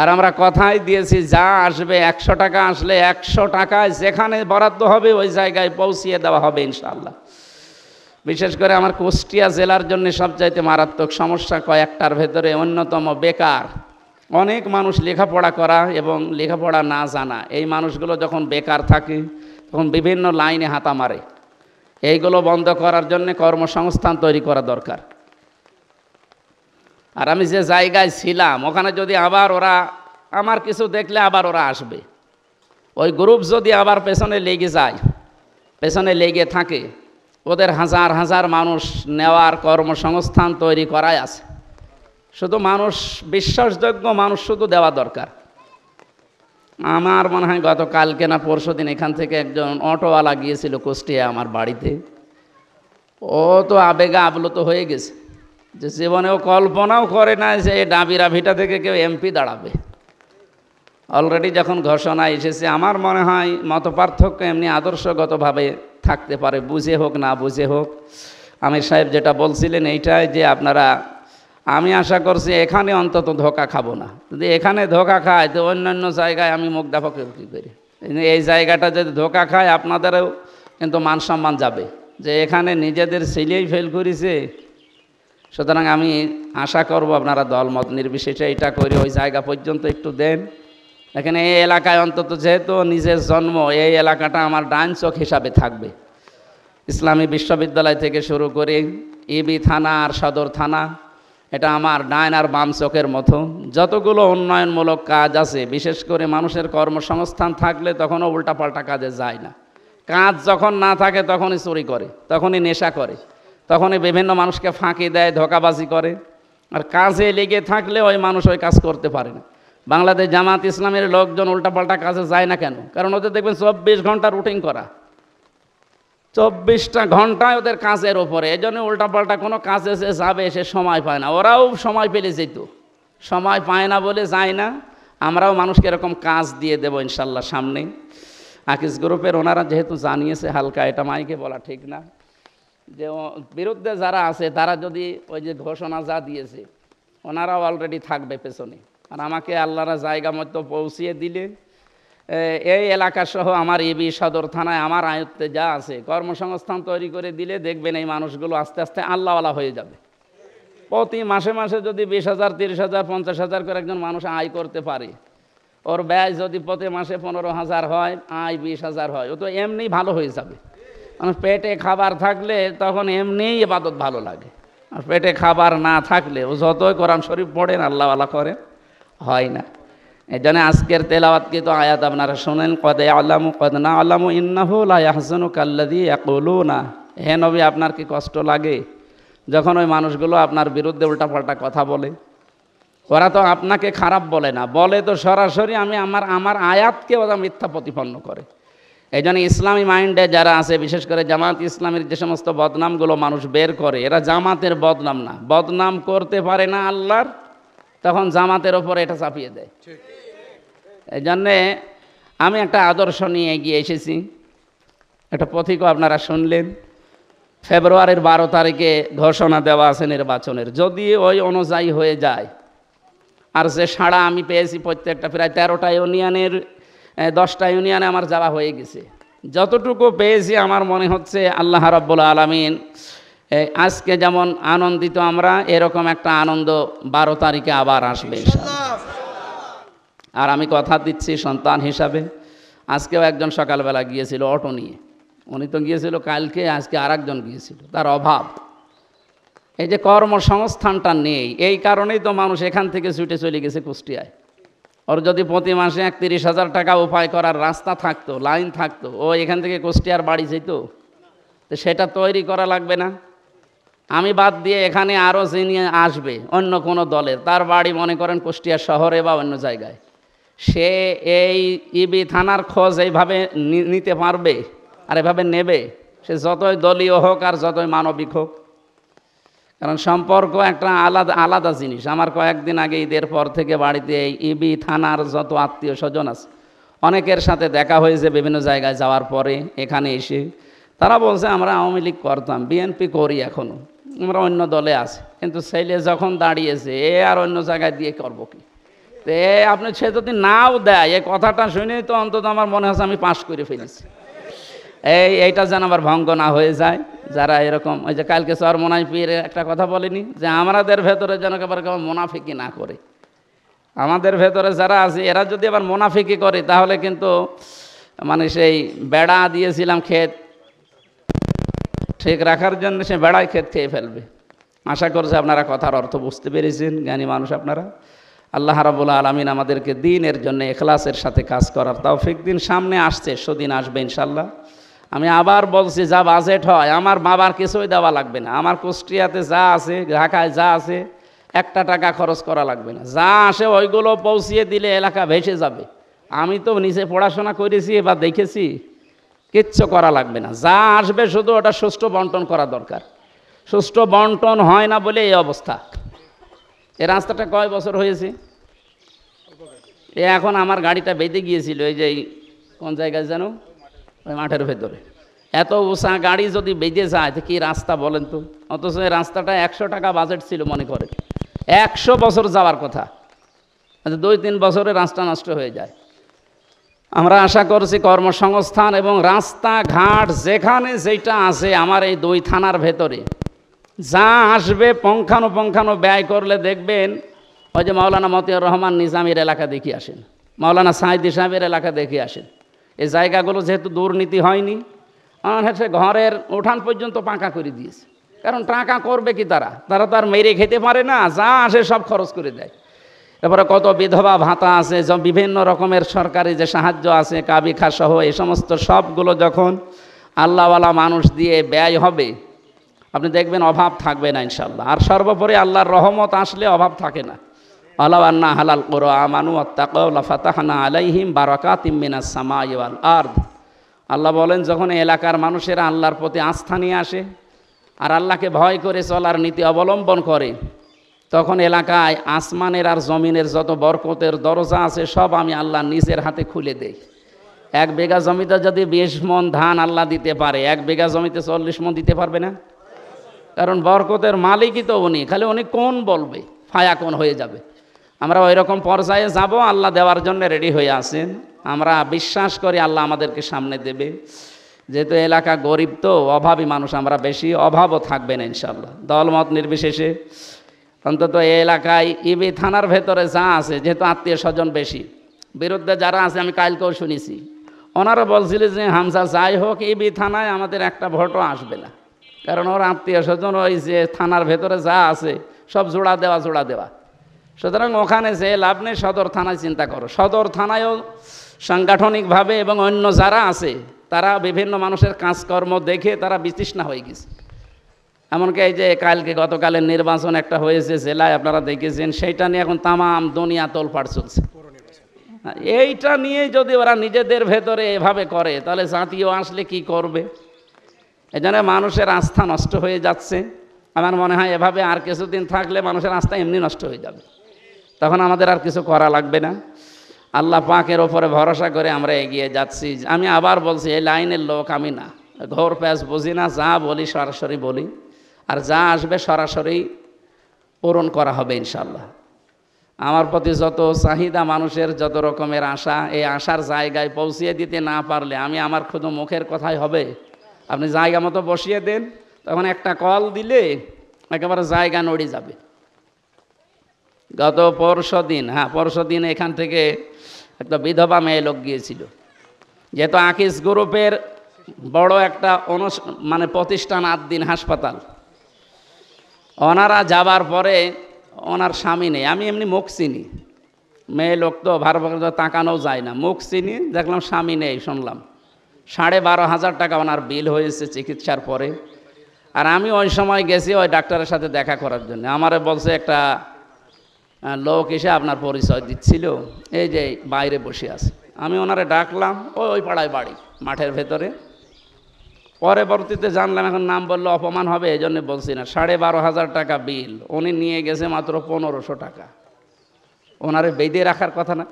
আর আমরা কথাই দিয়েছি যা আসবে 100 টাকা আসলে 100 টাকায় যেখানে বরাদ্দ হবে ওই জায়গায় পৌঁছিয়ে দেওয়া হবে ইনশাআল্লাহ। বিশেষ করে আমার কুষ্টিয়া জেলার জন্য সবচাইতে মারাত্মক সমস্যা কয়েকটার ভেতরে অন্যতম বেকার। অনেক মানুষ লেখাপড়া করা এবং লেখাপড়া না জানা, এই মানুষগুলো যখন বেকার থাকে তখন বিভিন্ন লাইনে হাতা মারে। এইগুলো বন্ধ করার জন্য কর্মসংস্থান তৈরি করা দরকার। আর আমি যে জায়গায় ছিলাম ওখানে যদি আবার ওরা আমার কিছু দেখলে আবার ওরা আসবে, ওই গ্রুপ যদি আবার পেছনে লেগে যায়, পেছনে লেগে থাকে, ওদের হাজার হাজার মানুষ নেওয়ার কর্মসংস্থান তৈরি করাই আছে। শুধু মানুষ, বিশ্বাসযোগ্য মানুষ শুধু দেওয়া দরকার। আমার মনে হয় গতকালকে না পরশু দিন এখান থেকে একজন অটোওয়ালা গিয়েছিল কুষ্টিয়া আমার বাড়িতে। ও তো আবেগে আপ্লুত হয়ে গেছে, যে জীবনেও কল্পনাও করে না যে ডাবিরা ভিটা থেকে কেউ এমপি দাঁড়াবে। অলরেডি যখন ঘোষণা এসেছে, আমার মনে হয় মতপার্থক্য এমনি আদর্শগতভাবে থাকতে পারে, বুঝে হোক না বুঝে হোক। আমির সাহেব যেটা বলছিলেন এইটাই যে আপনারা, আমি আশা করছি এখানে অন্তত ধোঁকা খাবো না। যদি এখানে ধোঁকা খায় তো অন্যান্য জায়গায় আমি মুখ দেখাবো কী করে? এই জায়গাটা যদি ধোঁকা খায় আপনাদেরও কিন্তু মান সম্মান যাবে, যে এখানে নিজেদের ছেলেই ফেল করেছে। সুতরাং আমি আশা করব আপনারা দলমত নির্বিশেষে এটা করে ওই জায়গা পর্যন্ত একটু দেন। এখানে এই এলাকায় অন্তত যেহেতু নিজের জন্ম, এই এলাকাটা আমার ডান চোখ হিসাবে থাকবে। ইসলামী বিশ্ববিদ্যালয় থেকে শুরু করে ইবি থানা আর সদর থানা, এটা আমার ডান আর বাম চোখের মতো। যতগুলো উন্নয়নমূলক কাজ আছে, বিশেষ করে মানুষের কর্মসংস্থান থাকলে তখনও উল্টাপাল্টা কাজে যায় না। কাজ যখন না থাকে তখনই চুরি করে, তখনই নেশা করে, তখনই বিভিন্ন মানুষকে ফাঁকি দেয়, ধোঁকাবাজি করে। আর কাজে লেগে থাকলে ওই মানুষ ওই কাজ করতে পারে না। বাংলাদেশ জামাত ইসলামের লোকজন উল্টাপাল্টা কাজে যায় না কেন? কারণ ওদের দেখবেন 24 ঘন্টা রুটিন করা, 24টা ঘন্টায় ওদের কাজের ওপরে। এই জন্য উল্টাপাল্টা কোনো কাজে যে যাবে সে সময় পায় না। ওরাও সময় পেলে যেত, সময় পায় না বলে যায় না। আমরাও মানুষকে এরকম কাজ দিয়ে দেবো ইনশাল্লাহ সামনে। আকিস গ্রুপের ওনারা যেহেতু জানিয়েছে হালকা, এটা মাইকে বলা ঠিক না, যে বিরুদ্ধে যারা আছে তারা যদি ওই যে ঘোষণা যা দিয়েছে ওনারাও অলরেডি থাকবে পেছনে। আর আমাকে আল্লাহরা জায়গা মতো পৌঁছিয়ে দিলে এই এলাকা সহ আমার ইবি সদর থানায় আমার আয়ত্তে যা আছে কর্মসংস্থান তৈরি করে দিলে দেখবেন এই মানুষগুলো আস্তে আস্তে আল্লাহওয়ালা হয়ে যাবে। প্রতি মাসে মাসে যদি 20,000, 30,000, 50,000 করে একজন মানুষ আয় করতে পারে, ওর ব্যয় যদি প্রতি মাসে 15,000 হয়, আয় 20,000 হয়, ও তো এমনি ভালো হয়ে যাবে। মানে পেটে খাবার থাকলে তখন এমনিই ইবাদত ভালো লাগে। আর পেটে খাবার না থাকলে ও যতই কোরআন শরীফ পড়েন আল্লাহওয়ালা করেন, হয় না। এই জন্য আজকের তেলাওয়াতকৃত আয়াত আপনারা শোনেন, কদ আলামু কদ না আলামু ইন্নাহু লা ইয়াহজুনুকা আল্লাযী ইয়াকুলুনা। হে নবী, আপনার কি কষ্ট লাগে যখন ওই মানুষগুলো আপনার বিরুদ্ধে উল্টাপাল্টা কথা বলে? ওরা তো আপনাকে খারাপ বলে না, বলে তো সরাসরি আমার আয়াতকে ওরা মিথ্যা প্রতিপন্ন করে। এই জন্য ইসলামী মাইন্ডে যারা আছে, বিশেষ করে জামাত ইসলামের যে সমস্ত বদনামগুলো মানুষ বের করে, এরা জামাতের বদনাম না, বদনাম করতে পারে না আল্লাহর, তখন জামাতের ওপরে এটা চাপিয়ে দেয়। এই জন্যে আমি একটা আদর্শ নিয়ে এগিয়ে এসেছি। একটা পথিকও আপনারা শুনলেন, ফেব্রুয়ারির 12 তারিখে ঘোষণা দেওয়া আছে নির্বাচনের। যদি ওই অনুযায়ী হয়ে যায়, আর যে সাড়া আমি পেয়েছি প্রত্যেকটা প্রায় 13টা ইউনিয়নের 10টা ইউনিয়নে আমার যাওয়া হয়ে গেছে, যতটুকু পেয়েছি আমার মনে হচ্ছে আল্লাহ রাব্বুল আলামিন আজকে যেমন আনন্দিত আমরা, এরকম একটা আনন্দ 12 তারিখে আবার আসবে ইনশাআল্লাহ। আর আমি কথা দিচ্ছি সন্তান হিসাবে, আজকেও একজন সকালবেলা গিয়েছিল অটো নিয়ে, উনি তো গিয়েছিল কালকে, আজকে আরেকজন গিয়েছিল। তার অভাব, এই যে কর্মসংস্থানটা নেই, এই কারণেই তো মানুষ এখান থেকে ছুটে চলে গেছে কুষ্টিয়ায়। ওর যদি প্রতি মাসে 30,000 টাকা উপায় করার রাস্তা থাকতো, লাইন থাকতো, ও এখান থেকে কুষ্টিয়ার বাড়ি যেত। তো সেটা তৈরি করা লাগবে না? আমি বাদ দিয়ে এখানে আরও যিনি আসবে অন্য কোনো দলের, তার বাড়ি মনে করেন কুষ্টিয়া শহরে বা অন্য জায়গায়, সে এই ইবি থানার খোঁজ এইভাবে নিতে পারবে আর এভাবে নেবে, সে যতই দলীয় হোক আর যতই মানবিক হোক। কারণ সম্পর্ক একটা আলাদা আলাদা জিনিস। আমার কয়েকদিন আগে ঈদের পর থেকে বাড়িতে এই ইবি থানার যত আত্মীয় স্বজন আছে অনেকের সাথে দেখা হয়েছে বিভিন্ন জায়গায় যাওয়ার পরে এখানে এসে। তারা বলছে আমরা আওয়ামী লীগ করতাম, বিএনপি করি এখনও, আমরা অন্য দলে আছি, কিন্তু ছেলে যখন দাঁড়িয়েছে এ আর অন্য জায়গায় দিয়ে করবো কি? তে আপনি সে যদি নাও দেয়, এই কথাটা শুনেই তো অন্তত আমার মনে হচ্ছে আমি পাশ করে ফেলেছি। এইটা যেন আবার ভঙ্গ না হয়ে যায়। যারা এরকম, ওই যে কালকে সর মোনাই পীর একটা কথা বলেনি যে আমাদের ভেতরে যেন একেবারে কেমন মোনাফিকি না করে। আমাদের ভেতরে যারা আছে এরা যদি আবার মোনাফিকি করে তাহলে কিন্তু মানে সেই বেড়া দিয়েছিলাম ক্ষেত ঠিক রাখার জন্য, সে বেড়ায় ক্ষেত খেয়ে ফেলবে। আশা করছি আপনারা কথার অর্থ বুঝতে পেরেছেন, জ্ঞানী মানুষ আপনারা। আল্লাহ রাব্বুল আলামিন আমাদেরকে দ্বীনের জন্য ইখলাসের সাথে কাজ করার তৌফিক দিন। সামনে আসছে, সেদিন আসবে ইনশাল্লাহ। আমি আবার বলছি, যা বাজেট হয় আমার বাবার কিছুই দেওয়া লাগবে না। আমার কুষ্টিয়াতে যা আছে, ঢাকায় যা আছে, একটা টাকা খরচ করা লাগবে না। যা আসে ওইগুলো পৌঁছিয়ে দিলে এলাকা ভেসে যাবে। আমি তো নিচে পড়াশোনা করেছি বা দেখেছি, কিচ্ছু করা লাগবে না। যা আসবে শুধু ওটা সুষ্ঠু বন্টন করা দরকার। সুষ্ঠু বন্টন হয় না বলে এই অবস্থা। এই রাস্তাটা কয় বছর হয়েছে? এখন আমার গাড়িটা বেঁধে গিয়েছিল এই যে কোন জায়গায় যেন, ওই মাঠের ভেতরে। এত উঁচা গাড়ি যদি বেঁধে যায় তো কী রাস্তা বলেন তো? অথচ এই রাস্তাটা 100 টাকা বাজেট ছিল মনে করে, 100 বছর যাওয়ার কথা, 2-3 বছরে রাস্তা নষ্ট হয়ে যায়। আমরা আশা করছি কর্মসংস্থান এবং রাস্তাঘাট যেখানে যেটা আছে আমার এই 2 থানার ভেতরে যা আসবে পঙ্খানো ব্যয় করলে দেখবেন, ওই যে মাওলানা মতিয়ার রহমান নিজামীর এলাকা দেখে আসেন, মাওলানা সাইদি সাহেবের এলাকা দেখে আসেন। এই জায়গাগুলো যেহেতু দুর্নীতি হয়নি, সে ঘরের উঠান পর্যন্ত পাকা করে দিয়েছে। কারণ টাকা করবে কি তারা তো আর মেরে খেতে পারে না, যা আসে সব খরচ করে দেয়। এরপরে কত বিধবা ভাতা আছে, বিভিন্ন রকমের সরকারি যে সাহায্য আছে, কাবিখা সহ, এই সমস্ত সবগুলো যখন আল্লাহওয়ালা মানুষ দিয়ে ব্যয় হবে, আপনি দেখবেন অভাব থাকবে না ইনশাল্লাহ। আর সর্বোপরি আল্লাহর রহমত আসলে অভাব থাকে না। আল্লাহ আন্না হালাল কুরআ আমানু ওয়াত্তাকাউ লাফাতাহনা আলাইহিম বারাকাতিম মিনাস সামাই ওয়াল আরদ। আল্লাহ বলেন, যখন এলাকার মানুষেরা আল্লাহর প্রতি আস্থা নিয়ে আসে আর আল্লাহকে ভয় করে চলার নীতি অবলম্বন করে, তখন এলাকায় আসমানের আর জমিনের যত বরকতের দরজা আছে সব আমি আল্লাহ নিজের হাতে খুলে দেই। 1 বিঘা জমিতে যদি 20 মণ ধান আল্লাহ দিতে পারে, 1 বিঘা জমিতে 40 মণ দিতে পারবে না? কারণ বরকতের মালিকই তো উনি, খালি উনি কোন বলবে, ফায়া কোন হয়ে যাবে। আমরা ওই রকম পর্যায়ে যাব, আল্লাহ দেওয়ার জন্য রেডি হয়ে আছেন। আমরা বিশ্বাস করি আল্লাহ আমাদেরকে সামনে দেবে। যেহেতু এলাকা গরিব, তো অভাবী মানুষ আমরা, বেশি অভাবও থাকবে না ইনশাল্লাহ। দলমত নির্বিশেষে অন্তত এই এলাকায় ইবি থানার ভেতরে যা আছে, যেহেতু আত্মীয় স্বজন বেশি, বিরুদ্ধে যারা আছে আমি কালকেও শুনেছি, ওনারা বলছিলেন যে হামজা যাই হোক ইবি থানায় আমাদের একটা ভোটও আসবে না। কারণ ওর আত্মীয় স্বজন ওই যে থানার ভেতরে যা আছে সব জোড়া দেওয়া। সুতরাং ওখানে যে লাভ নেই, সদর থানায় চিন্তা করো। সদর থানায়ও সাংগঠনিকভাবে এবং অন্য যারা আছে তারা বিভিন্ন মানুষের কাজকর্ম দেখে তারা বিতৃষ্ণা হয়ে গেছে। এমনকি এই যে গতকালের নির্বাচন একটা হয়েছে জেলায়, আপনারা দেখেছেন, সেইটা নিয়ে এখন তামাম দুনিয়া তোলপাড় চলছে। এইটা নিয়ে যদি ওরা নিজেদের ভেতরে এভাবে করে তাহলে জাতীয় আসলে কি করবে? এজন্য মানুষের আস্থা নষ্ট হয়ে যাচ্ছে। আমার মনে হয় এভাবে আর কিছুদিন থাকলে মানুষের আস্থা এমনি নষ্ট হয়ে যাবে, তখন আমাদের আর কিছু করা লাগবে না। আল্লাহ পাকের ওপরে ভরসা করে আমরা এগিয়ে যাচ্ছি। আমি আবার বলছি, এই লাইনের লোক আমি না, ঘোর প্যাঁচ বুঝি না, যা বলি সরাসরি বলি, আর যা আসবে সরাসরি পূরণ করা হবে ইনশাল্লাহ। আমার প্রতি যত চাহিদা, মানুষের যত রকমের আশা, এই আশার জায়গায় পৌঁছিয়ে দিতে না পারলে আমি আমার শুধু মুখের কথাই হবে। আপনি জায়গা মতো বসিয়ে দেন, তখন একটা কল দিলে একেবারে জায়গা নড়ে যাবে। গত পরশুদিন এখান থেকে একটা বিধবা মেয়ে লোক গিয়েছিল। যেহেতু আকিস গ্রুপের বড় একটা প্রতিষ্ঠান আদ্দিন হাসপাতাল, ওনারা যাবার পরে ওনার স্বামী নেই। আমি এমনি মুখ চিনি, মেয়ে লোক তো ভালো তাকানোও যায় না, মুখ চিনি, দেখলাম স্বামী নেই। শুনলাম 12,500 টাকা ওনার বিল হয়েছে চিকিৎসার পরে। আর আমি ওই সময় গেছি ওই ডাক্তারের সাথে দেখা করার জন্য। আমারে বলছে একটা লোক এসে আপনার পরিচয় দিচ্ছিল, এই যে বাইরে বসে আছে। আমি ওনারে ডাকলাম, ওই পাড়ায় বাড়ি, মাঠের ভেতরে। পরবর্তীতে জানলাম, এখন নাম বললে অপমান হবে, এই জন্য বলছি না। 12,500 টাকা বিল, উনি নিয়ে গেছে মাত্র 1500 টাকা। ওনারে বেঁধে রাখার কথা না?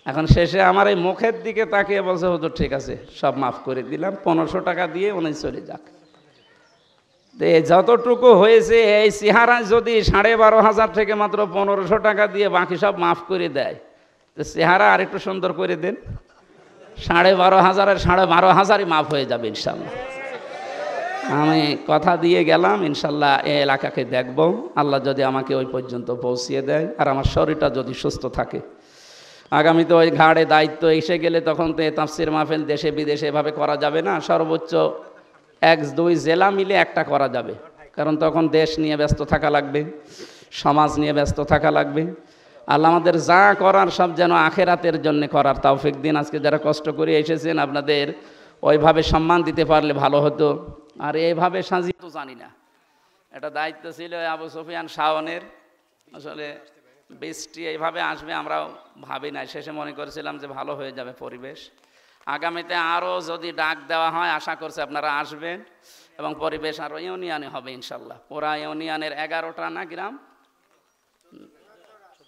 এখন শেষে আমার এই মুখের দিকে তাকিয়ে বলছে, হুজুর ঠিক আছে, সব মাফ করে দিলাম, 1500 টাকা দিয়ে উনি চলে যাক। যতটুকু হয়েছে এই চেহারায় যদি 12,500 থেকে মাত্র 1500 টাকা দিয়ে বাকি সব মাফ করে দেয়, তো চেহারা আর একটু সুন্দর করে দেন, 12,500-এর 12,500-ই মাফ হয়ে যাবে ইনশাল্লাহ। আমি কথা দিয়ে গেলাম, ইনশাল্লাহ এই এলাকাকে দেখব, আল্লাহ যদি আমাকে ওই পর্যন্ত পৌঁছিয়ে দেয় আর আমার শরীরটা যদি সুস্থ থাকে। আগামীতে ওই ঘাড়ে দায়িত্ব এসে গেলে তখন তো তাফসির মাহফিল দেশে বিদেশে এভাবে করা যাবে না, সর্বোচ্চ 1-2 জেলা মিলে একটা করা যাবে, কারণ তখন দেশ নিয়ে ব্যস্ত থাকা লাগবে, সমাজ নিয়ে ব্যস্ত থাকা লাগবে। আল্লাহ আমাদের যা করার সব যেন আখেরাতের জন্য করার তৌফিক দিন। আজকে যারা কষ্ট করে এসেছেন আপনাদের ওইভাবে সম্মান দিতে পারলে ভালো হতো, আর এইভাবে সাজিয়ে তো জানি না। এটা দায়িত্ব ছিল আবু সুফিয়ান শাওনের, আসলে বৃষ্টি এইভাবে আসবে আমরাও ভাবি নাই, শেষে মনে করেছিলাম যে ভালো হয়ে যাবে পরিবেশ। আগামীতে আরও যদি ডাক দেওয়া হয় আশা করছি আপনারা আসবেন এবং পরিবেশ আরও ইউনিয়নে হবে ইনশাল্লাহ। পুরা ইউনিয়নের 11টা না গ্রাম,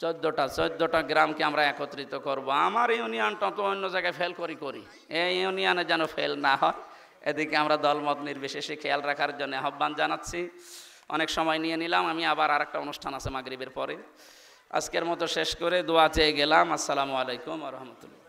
14টা গ্রামকে আমরা একত্রিত করব। আমার ইউনিয়নটা তো অন্য জায়গায় ফেল করি, এই ইউনিয়নে যেন ফেল না হয়, এদিকে আমরা দলমত নির্বিশেষে খেয়াল রাখার জন্য আহ্বান জানাচ্ছি। অনেক সময় নিয়ে নিলাম, আমি আবার আরেকটা অনুষ্ঠান আছে মাগরিবের পরে। আজকের মতো শেষ করে দোয়া চেয়ে গেলাম। আসসালামু আলাইকুম ওয়া রাহমাতুল্লাহ।